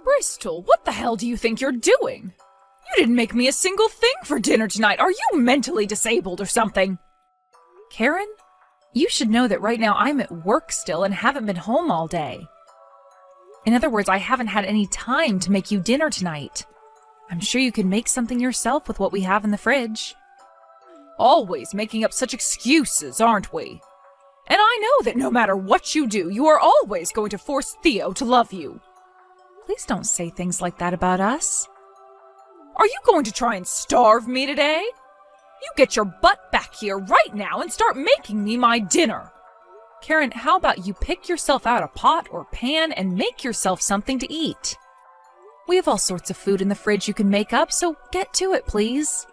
Bristol, what the hell do you think you're doing? You didn't make me a single thing for dinner tonight. Are you mentally disabled or something? Karen, you should know that right now I'm at work still and haven't been home all day. In other words, I haven't had any time to make you dinner tonight. I'm sure you can make something yourself with what we have in the fridge. Always making up such excuses, aren't we? And I know that no matter what you do, you are always going to force Theo to love you. Please don't say things like that about us. Are you going to try and starve me today? You get your butt back here right now and start making me my dinner. Karen, how about you pick yourself out a pot or pan and make yourself something to eat? We have all sorts of food in the fridge you can make up, so get to it, please.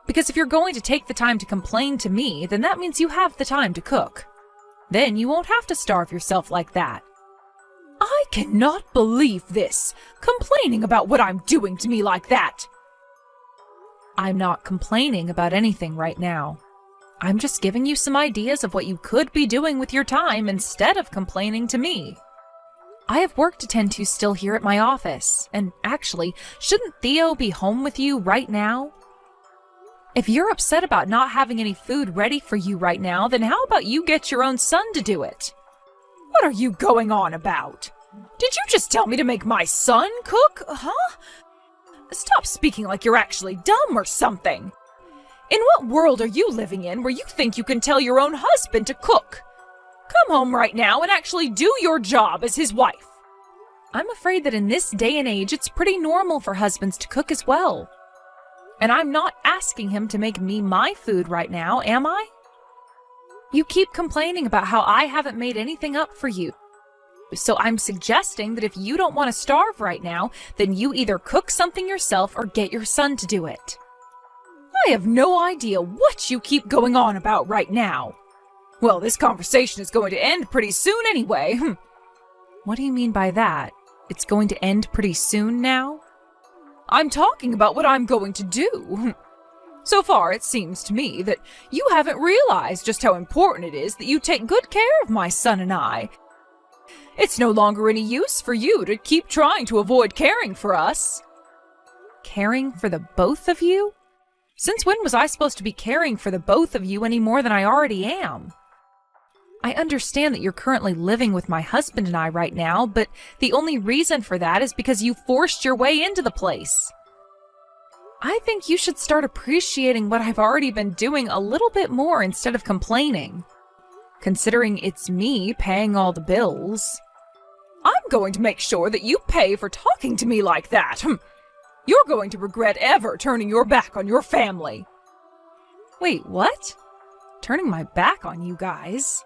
Because if you're going to take the time to complain to me, then that means you have the time to cook. Then you won't have to starve yourself like that. I cannot believe this, complaining about what I'm doing to me like that. I'm not complaining about anything right now. I'm just giving you some ideas of what you could be doing with your time instead of complaining to me. I have work to tend to still here at my office, and actually, shouldn't Theo be home with you right now? If you're upset about not having any food ready for you right now, then how about you get your own son to do it? What are you going on about? Did you just tell me to make my son cook, huh? Stop speaking like you're actually dumb or something. In what world are you living in where you think you can tell your own husband to cook? Come home right now and actually do your job as his wife. I'm afraid that in this day and age, it's pretty normal for husbands to cook as well. And I'm not asking him to make me my food right now, am I? You keep complaining about how I haven't made anything up for you. So I'm suggesting that if you don't want to starve right now, then you either cook something yourself or get your son to do it. I have no idea what you keep going on about right now. Well, this conversation is going to end pretty soon anyway. What do you mean by that? It's going to end pretty soon now? I'm talking about what I'm going to do. So far, it seems to me that you haven't realized just how important it is that you take good care of my son and I. It's no longer any use for you to keep trying to avoid caring for us. Caring for the both of you? Since when was I supposed to be caring for the both of you any more than I already am? I understand that you're currently living with my husband and I right now, but the only reason for that is because you forced your way into the place. I think you should start appreciating what I've already been doing a little bit more instead of complaining. Considering it's me paying all the bills. I'm going to make sure that you pay for talking to me like that. You're going to regret ever turning your back on your family. Wait, what? Turning my back on you guys?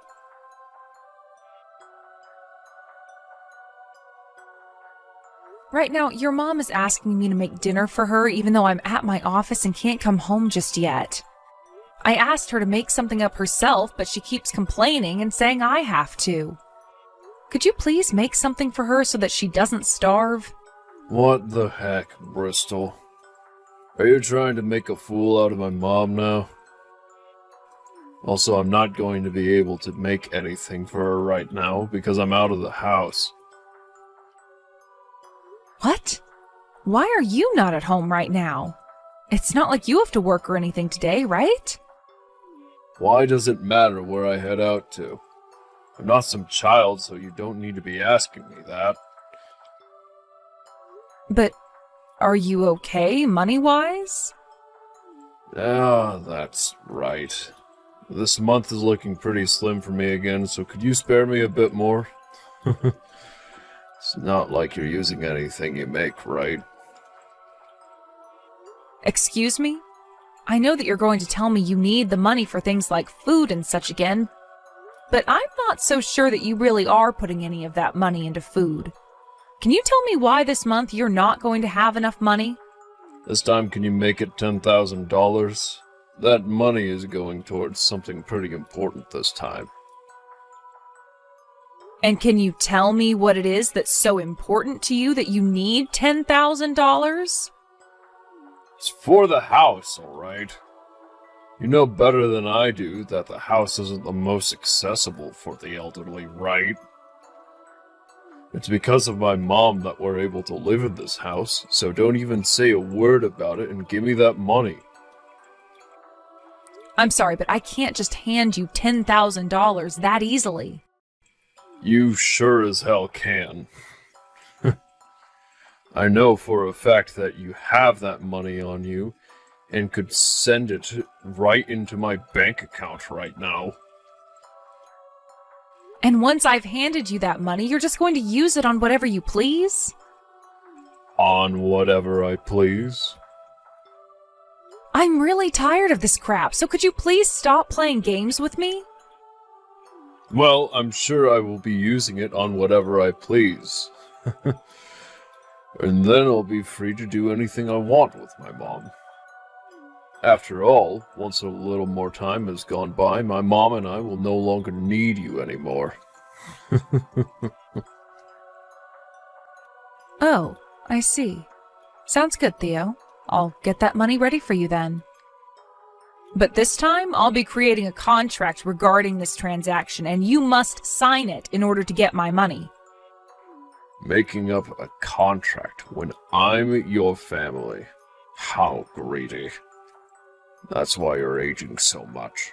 Right now, your mom is asking me to make dinner for her even though I'm at my office and can't come home just yet. I asked her to make something up herself, but she keeps complaining and saying I have to. Could you please make something for her so that she doesn't starve? What the heck, Bristol? Are you trying to make a fool out of my mom now? Also, I'm not going to be able to make anything for her right now because I'm out of the house. What? Why are you not at home right now? It's not like you have to work or anything today, right? Why does it matter where I head out to? I'm not some child, so you don't need to be asking me that. But are you okay, money-wise? Ah, that's right. This month is looking pretty slim for me again, so could you spare me a bit more? It's not like you're using anything you make, right? Excuse me? I know that you're going to tell me you need the money for things like food and such again, but I'm not so sure that you really are putting any of that money into food. Can you tell me why this month you're not going to have enough money? This time, can you make it $10,000? That money is going towards something pretty important this time. And can you tell me what it is that's so important to you that you need $10,000? It's for the house, all right? You know better than I do that the house isn't the most accessible for the elderly, right? It's because of my mom that we're able to live in this house, so don't even say a word about it and give me that money. I'm sorry, but I can't just hand you $10,000 that easily. You sure as hell can. I know for a fact that you have that money on you and could send it right into my bank account right now. And once I've handed you that money, you're just going to use it on whatever you please? On whatever I please. I'm really tired of this crap, so could you please stop playing games with me? Well, I'm sure I will be using it on whatever I please. And then I'll be free to do anything I want with my mom. After all, once a little more time has gone by, my mom and I will no longer need you anymore. Oh, I see. Sounds good, Theo. I'll get that money ready for you then. But this time, I'll be creating a contract regarding this transaction, and you must sign it in order to get my money. Making up a contract when I'm your family. How greedy. That's why you're aging so much.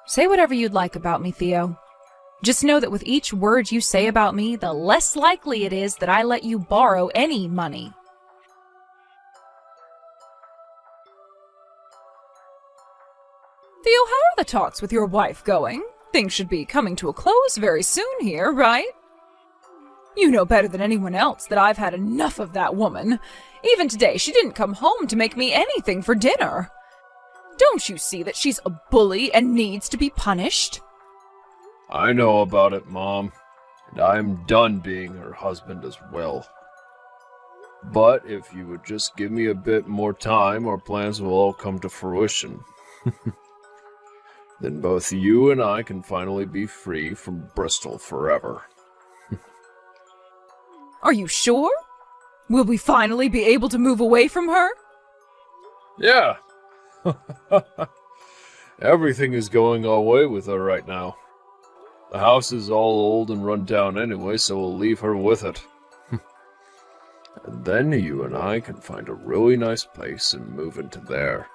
Say whatever you'd like about me, Theo. Just know that with each word you say about me, the less likely it is that I let you borrow any money. Theo, how are the talks with your wife going? Things should be coming to a close very soon here, right? You know better than anyone else that I've had enough of that woman. Even today, she didn't come home to make me anything for dinner. Don't you see that she's a bully and needs to be punished? I know about it, Mom, and I'm done being her husband as well. But if you would just give me a bit more time, our plans will all come to fruition. Then both you and I can finally be free from Bristol forever. Are you sure? Will we finally be able to move away from her? Yeah. Everything is going our way with her right now. The house is all old and run down anyway, so we'll leave her with it. And then you and I can find a really nice place and move into there.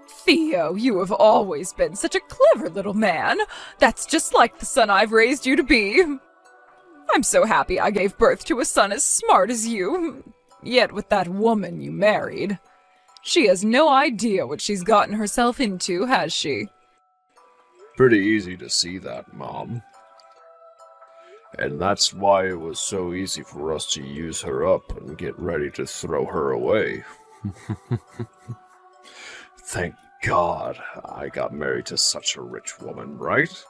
Theo, you have always been such a clever little man. That's just like the son I've raised you to be. I'm so happy I gave birth to a son as smart as you. Yet with that woman you married, she has no idea what she's gotten herself into, has she? Pretty easy to see that, Mom. And that's why it was so easy for us to use her up and get ready to throw her away. Thank God I got married to such a rich woman, right?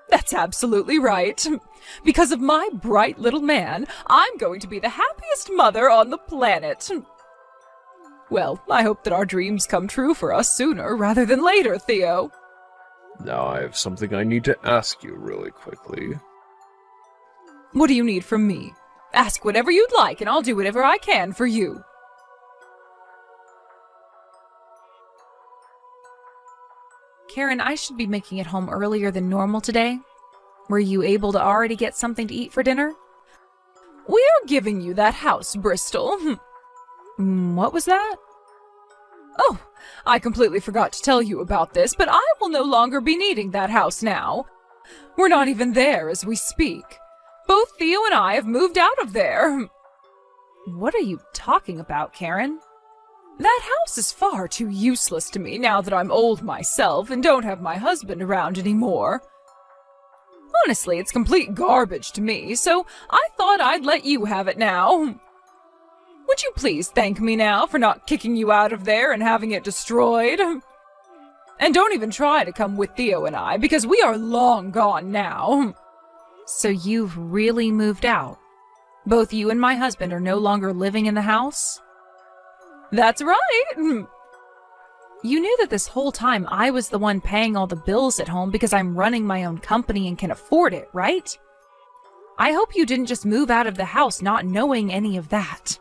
That's absolutely right. Because of my bright little man, I'm going to be the happiest mother on the planet. Well, I hope that our dreams come true for us sooner rather than later, Theo. Now I have something I need to ask you really quickly. What do you need from me? Ask whatever you'd like, and I'll do whatever I can for you. Karen, I should be making it home earlier than normal today. Were you able to already get something to eat for dinner? We're giving you that house, Bristol. What was that? Oh, I completely forgot to tell you about this, but I will no longer be needing that house now. We're not even there as we speak. Both Theo and I have moved out of there. What are you talking about, Karen? That house is far too useless to me now that I'm old myself and don't have my husband around anymore. Honestly, it's complete garbage to me, so I thought I'd let you have it now. Would you please thank me now for not kicking you out of there and having it destroyed? And don't even try to come with Theo and I, because we are long gone now. So you've really moved out? Both you and my husband are no longer living in the house? That's right! You knew that this whole time I was the one paying all the bills at home because I'm running my own company and can afford it, right? I hope you didn't just move out of the house not knowing any of that.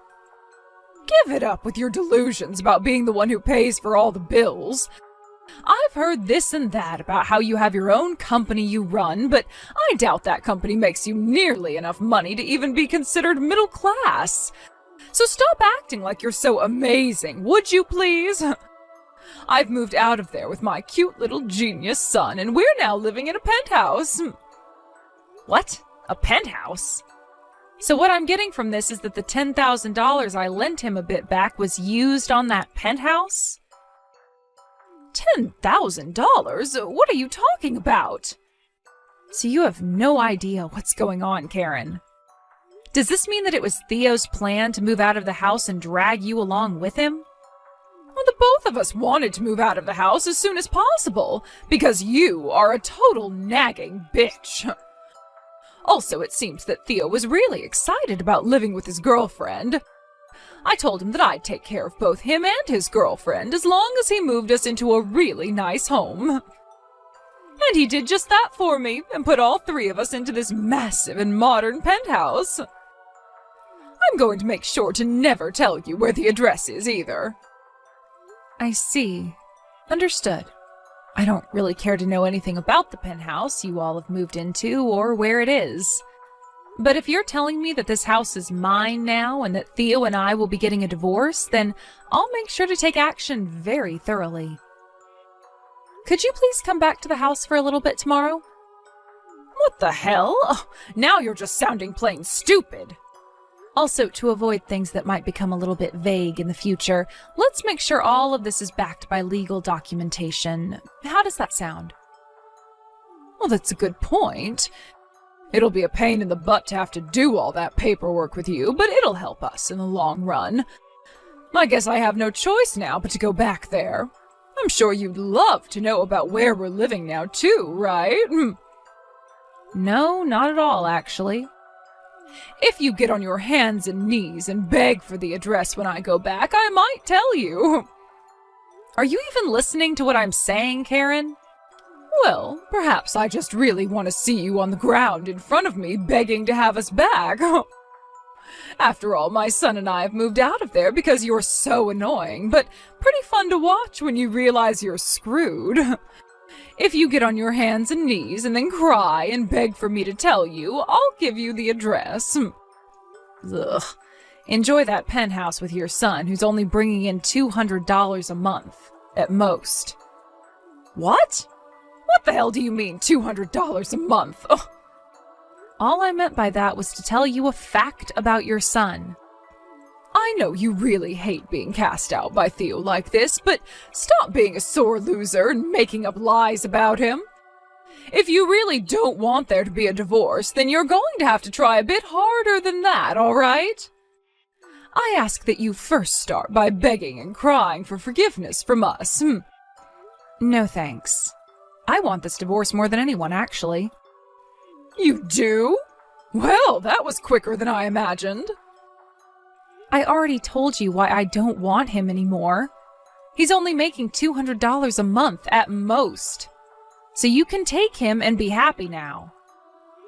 Give it up with your delusions about being the one who pays for all the bills. I've heard this and that about how you have your own company you run, but I doubt that company makes you nearly enough money to even be considered middle class. So stop acting like you're so amazing, would you please? I've moved out of there with my cute little genius son, and we're now living in a penthouse. What? A penthouse? So what I'm getting from this is that the $10,000 I lent him a bit back was used on that penthouse? $10,000? What are you talking about? So you have no idea what's going on, Karen. Does this mean that it was Theo's plan to move out of the house and drag you along with him? Well, the both of us wanted to move out of the house as soon as possible, because you are a total nagging bitch. Also, it seems that Theo was really excited about living with his girlfriend. I told him that I'd take care of both him and his girlfriend as long as he moved us into a really nice home. And he did just that for me and put all three of us into this massive and modern penthouse. I'm going to make sure to never tell you where the address is either. I see. Understood. I don't really care to know anything about the penthouse you all have moved into or where it is. But if you're telling me that this house is mine now and that Theo and I will be getting a divorce, then I'll make sure to take action very thoroughly. Could you please come back to the house for a little bit tomorrow? What the hell? Oh, now you're just sounding plain stupid. Also, to avoid things that might become a little bit vague in the future, let's make sure all of this is backed by legal documentation. How does that sound? Well, that's a good point. It'll be a pain in the butt to have to do all that paperwork with you, but it'll help us in the long run. I guess I have no choice now but to go back there. I'm sure you'd love to know about where we're living now, too, right? No, not at all, actually. If you get on your hands and knees and beg for the address when I go back, I might tell you. Are you even listening to what I'm saying, Karen? Well, perhaps I just really want to see you on the ground in front of me begging to have us back. After all, my son and I have moved out of there because you're so annoying, but pretty fun to watch when you realize you're screwed. If you get on your hands and knees and then cry and beg for me to tell you, I'll give you the address. Ugh. Enjoy that penthouse with your son, who's only bringing in $200 a month, at most. What? What the hell do you mean, $200 a month? Ugh. All I meant by that was to tell you a fact about your son. I know you really hate being cast out by Theo like this, but stop being a sore loser and making up lies about him. If you really don't want there to be a divorce, then you're going to have to try a bit harder than that, all right? I ask that you first start by begging and crying for forgiveness from us. No thanks. I want this divorce more than anyone, actually. You do? Well, that was quicker than I imagined. I already told you why I don't want him anymore. He's only making $200 a month at most. So you can take him and be happy now.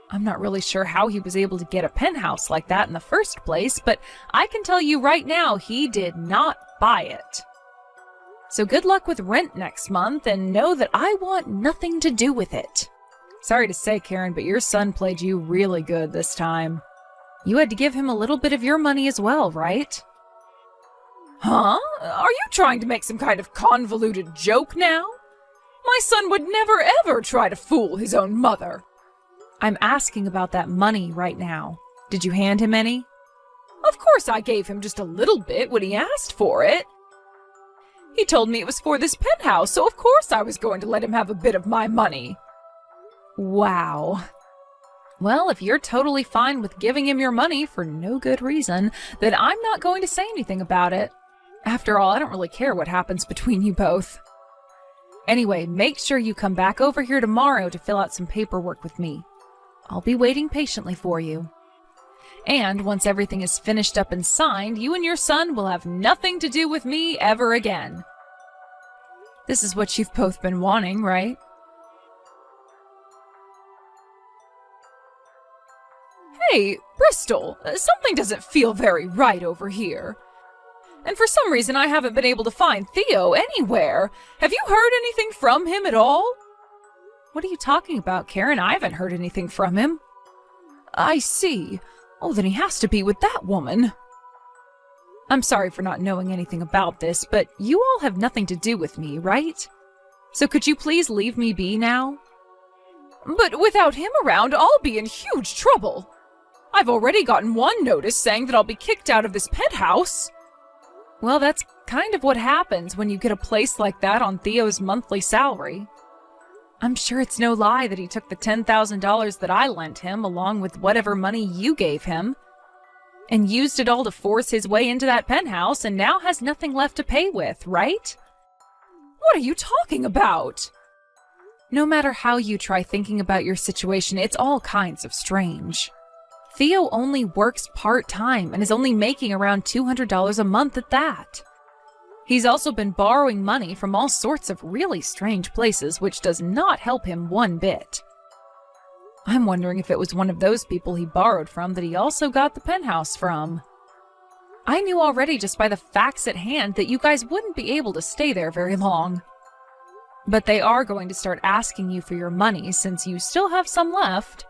I'm not really sure how he was able to get a penthouse like that in the first place, but I can tell you right now he did not buy it. So good luck with rent next month, and know that I want nothing to do with it. Sorry to say, Karen, but your son played you really good this time. You had to give him a little bit of your money as well, right? Huh? Are you trying to make some kind of convoluted joke now? My son would never ever try to fool his own mother. I'm asking about that money right now. Did you hand him any? Of course I gave him just a little bit when he asked for it. He told me it was for this penthouse, so of course I was going to let him have a bit of my money. Wow. Well, if you're totally fine with giving him your money for no good reason, then I'm not going to say anything about it. After all, I don't really care what happens between you both. Anyway, make sure you come back over here tomorrow to fill out some paperwork with me. I'll be waiting patiently for you. And once everything is finished up and signed, you and your son will have nothing to do with me ever again. This is what you've both been wanting, right? Hey, Bristol, something doesn't feel very right over here. And for some reason, I haven't been able to find Theo anywhere. Have you heard anything from him at all? What are you talking about, Karen? I haven't heard anything from him. I see. Oh, then he has to be with that woman. I'm sorry for not knowing anything about this, but you all have nothing to do with me, right? So could you please leave me be now? But without him around, I'll be in huge trouble. I've already gotten one notice saying that I'll be kicked out of this penthouse. Well, that's kind of what happens when you get a place like that on Theo's monthly salary. I'm sure it's no lie that he took the $10,000 that I lent him, along with whatever money you gave him, and used it all to force his way into that penthouse and now has nothing left to pay with, right? What are you talking about? No matter how you try thinking about your situation, it's all kinds of strange. Theo only works part-time and is only making around $200 a month at that. He's also been borrowing money from all sorts of really strange places, which does not help him one bit. I'm wondering if it was one of those people he borrowed from that he also got the penthouse from. I knew already just by the facts at hand that you guys wouldn't be able to stay there very long. But they are going to start asking you for your money since you still have some left.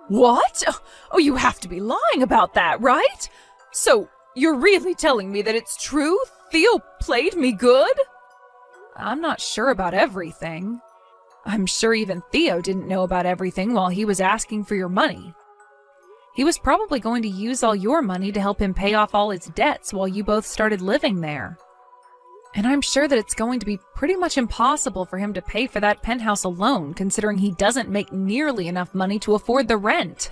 What? Oh, you have to be lying about that, right? So, you're really telling me that it's true? Theo played me good? I'm not sure about everything. I'm sure even Theo didn't know about everything while he was asking for your money. He was probably going to use all your money to help him pay off all his debts while you both started living there. And I'm sure that it's going to be pretty much impossible for him to pay for that penthouse alone, considering he doesn't make nearly enough money to afford the rent.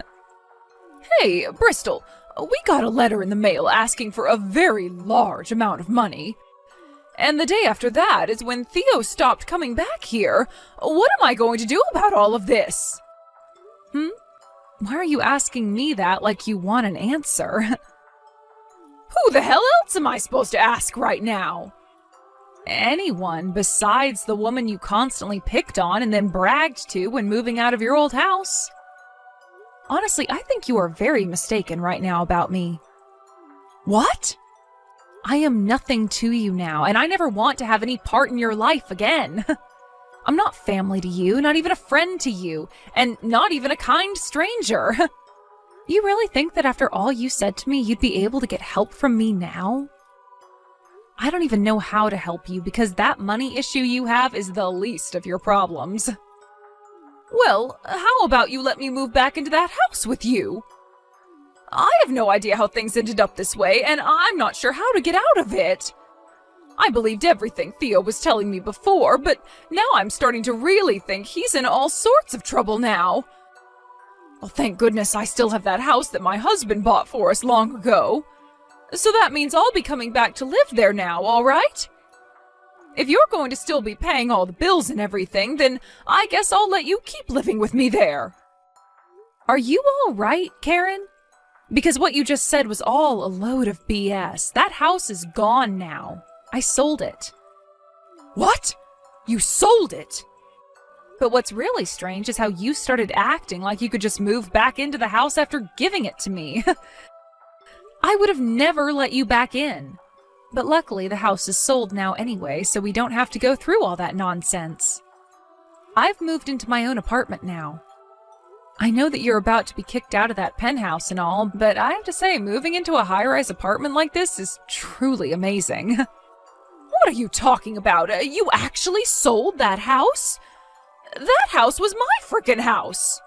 Hey, Bristol, we got a letter in the mail asking for a very large amount of money. And the day after that is when Theo stopped coming back here. What am I going to do about all of this? Why are you asking me that like you want an answer? Who the hell else am I supposed to ask right now? Anyone besides the woman you constantly picked on and then bragged to when moving out of your old house. Honestly, I think you are very mistaken right now about me. What? I am nothing to you now, and I never want to have any part in your life again. I'm not family to you, not even a friend to you, and not even a kind stranger. You really think that after all you said to me, you'd be able to get help from me now? I don't even know how to help you because that money issue you have is the least of your problems. Well, how about you let me move back into that house with you? I have no idea how things ended up this way, and I'm not sure how to get out of it. I believed everything Theo was telling me before, but now I'm starting to really think he's in all sorts of trouble now. Well, thank goodness I still have that house that my husband bought for us long ago. So that means I'll be coming back to live there now, all right? If you're going to still be paying all the bills and everything, then I guess I'll let you keep living with me there. Are you all right, Karen? Because what you just said was all a load of BS. That house is gone now. I sold it. What? You sold it? But what's really strange is how you started acting like you could just move back into the house after giving it to me. I would have never let you back in. But luckily the house is sold now anyway, so we don't have to go through all that nonsense. I've moved into my own apartment now. I know that you're about to be kicked out of that penthouse and all, but I have to say, moving into a high-rise apartment like this is truly amazing. What are you talking about? You actually sold that house? That house was my frickin' house!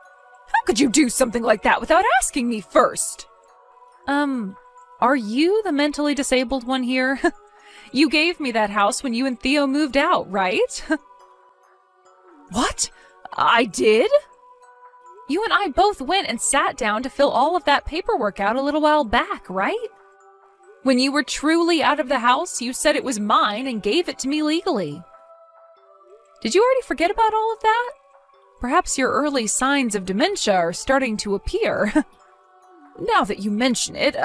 How could you do something like that without asking me first? Are you the mentally disabled one here? You gave me that house when you and Theo moved out, right? What? I did? You and I both went and sat down to fill all of that paperwork out a little while back, right? When you were truly out of the house, you said it was mine and gave it to me legally. Did you already forget about all of that? Perhaps your early signs of dementia are starting to appear. Now that you mention it,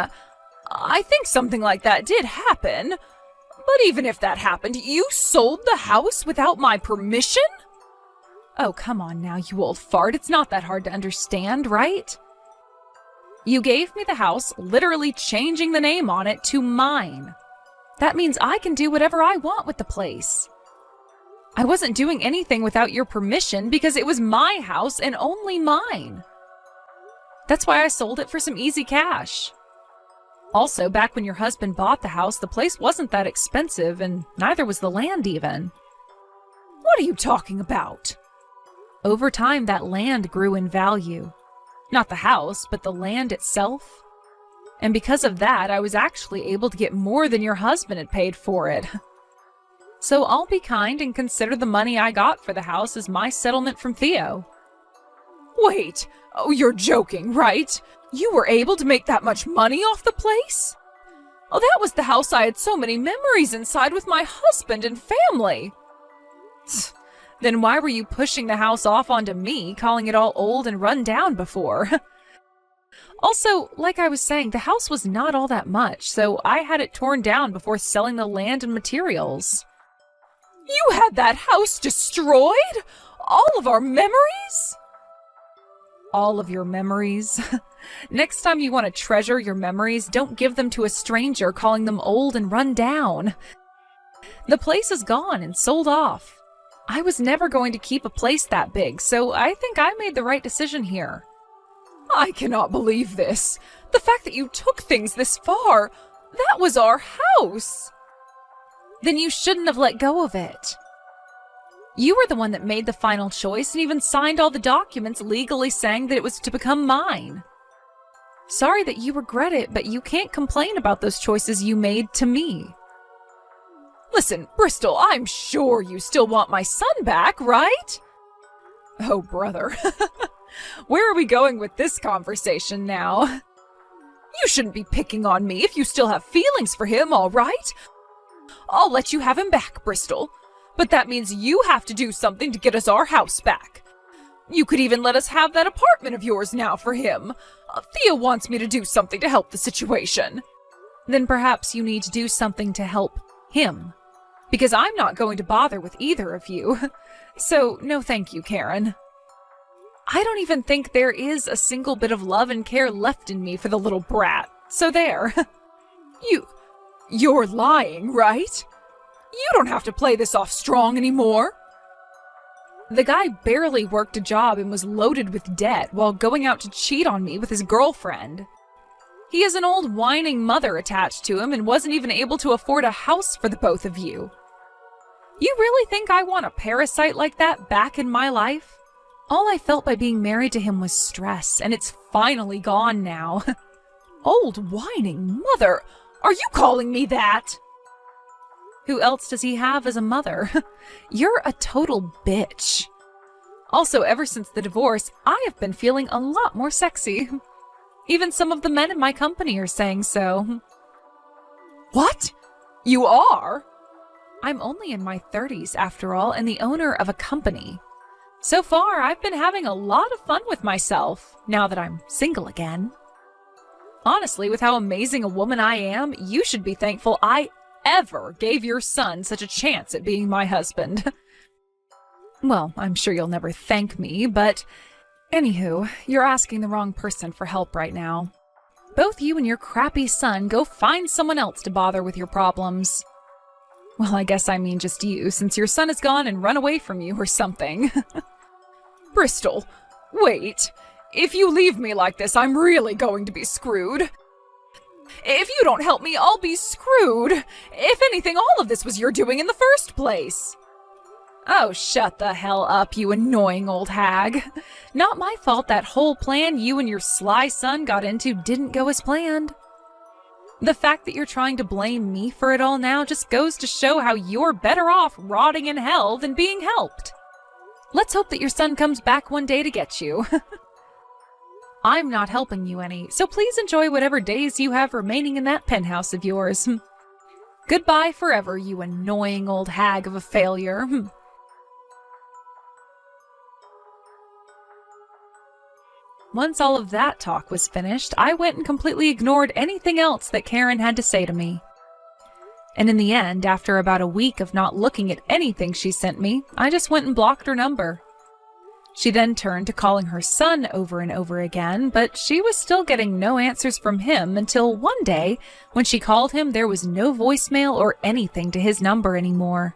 I think something like that did happen. But even if that happened, you sold the house without my permission? Oh, come on now, you old fart. It's not that hard to understand, right? You gave me the house, literally changing the name on it to mine. That means I can do whatever I want with the place. I wasn't doing anything without your permission because it was my house and only mine. That's why I sold it for some easy cash. Also, back when your husband bought the house, the place wasn't that expensive, and neither was the land even. What are you talking about? Over time, that land grew in value. Not the house, but the land itself. And because of that, I was actually able to get more than your husband had paid for it. So I'll be kind and consider the money I got for the house as my settlement from Theo. Wait, oh, you're joking, right? You were able to make that much money off the place? Oh, that was the house I had so many memories inside with my husband and family. Then why were you pushing the house off onto me, calling it all old and run down before? Also, like I was saying, the house was not all that much, so I had it torn down before selling the land and materials. You had that house destroyed? All of our memories? All of your memories? Next time you want to treasure your memories, don't give them to a stranger calling them old and run down. The place is gone and sold off. I was never going to keep a place that big, so I think I made the right decision here. I cannot believe this. The fact that you took things this far, that was our house. Then you shouldn't have let go of it. You were the one that made the final choice and even signed all the documents legally saying that it was to become mine. Sorry that you regret it, but you can't complain about those choices you made to me. Listen, Bristol, I'm sure you still want my son back, right? Oh, brother. Where are we going with this conversation now? You shouldn't be picking on me if you still have feelings for him, all right? I'll let you have him back, Bristol. But that means you have to do something to get us our house back. You could even let us have that apartment of yours now for him. Theo wants me to do something to help the situation. Then perhaps you need to do something to help him. Because I'm not going to bother with either of you. So, no thank you, Karen. I don't even think there is a single bit of love and care left in me for the little brat. So there. You're lying, right? You don't have to play this off strong anymore. The guy barely worked a job and was loaded with debt while going out to cheat on me with his girlfriend. He has an old whining mother attached to him and wasn't even able to afford a house for the both of you. You really think I want a parasite like that back in my life? All I felt by being married to him was stress, and it's finally gone now. Old whining mother? Are you calling me that? Who else does he have as a mother? You're a total bitch. Also, ever since the divorce, I have been feeling a lot more sexy. Even some of the men in my company are saying so. What? You are? I'm only in my 30s, after all, and the owner of a company. So far, I've been having a lot of fun with myself, now that I'm single again. Honestly, with how amazing a woman I am, you should be thankful I ever gave your son such a chance at being my husband. Well, I'm sure you'll never thank me, but anywho, you're asking the wrong person for help right now. Both you and your crappy son go find someone else to bother with your problems. Well, I guess I mean just you, since your son is gone and run away from you or something. Bristol, wait. If you leave me like this, I'm really going to be screwed. If you don't help me, I'll be screwed. If anything, all of this was your doing in the first place. Oh, shut the hell up, you annoying old hag. Not my fault that whole plan you and your sly son got into didn't go as planned. The fact that you're trying to blame me for it all now just goes to show how you're better off rotting in hell than being helped. Let's hope that your son comes back one day to get you. I'm not helping you any, so please enjoy whatever days you have remaining in that penthouse of yours. Goodbye forever, you annoying old hag of a failure. Once all of that talk was finished, I went and completely ignored anything else that Karen had to say to me. And in the end, after about a week of not looking at anything she sent me, I just went and blocked her number. She then turned to calling her son over and over again, but she was still getting no answers from him until one day, when she called him, there was no voicemail or anything to his number anymore.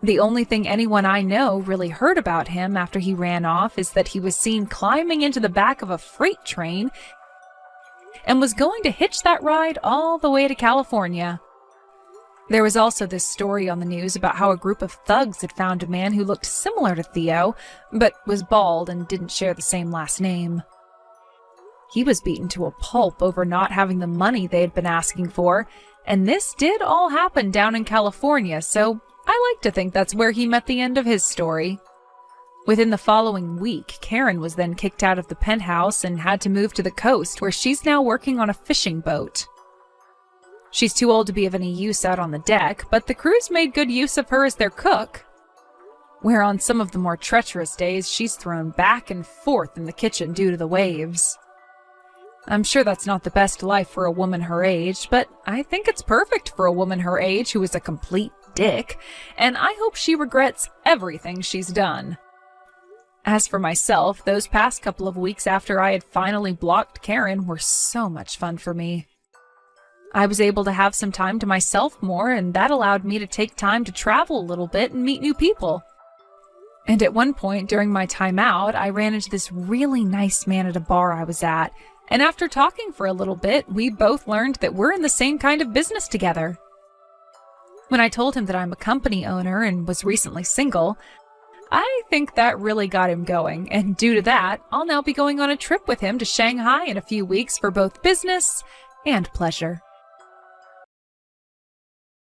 The only thing anyone I know really heard about him after he ran off is that he was seen climbing into the back of a freight train and was going to hitch that ride all the way to California. There was also this story on the news about how a group of thugs had found a man who looked similar to Theo, but was bald and didn't share the same last name. He was beaten to a pulp over not having the money they had been asking for, and this did all happen down in California, so I like to think that's where he met the end of his story. Within the following week, Karen was then kicked out of the penthouse and had to move to the coast, where she's now working on a fishing boat. She's too old to be of any use out on the deck, but the crews made good use of her as their cook, where on some of the more treacherous days she's thrown back and forth in the kitchen due to the waves. I'm sure that's not the best life for a woman her age, but I think it's perfect for a woman her age who is a complete dick, and I hope she regrets everything she's done. As for myself, those past couple of weeks after I had finally blocked Karen were so much fun for me. I was able to have some time to myself more, and that allowed me to take time to travel a little bit and meet new people. And at one point during my time out, I ran into this really nice man at a bar I was at, and after talking for a little bit, we both learned that we're in the same kind of business together. When I told him that I'm a company owner and was recently single, I think that really got him going, and due to that, I'll now be going on a trip with him to Shanghai in a few weeks for both business and pleasure.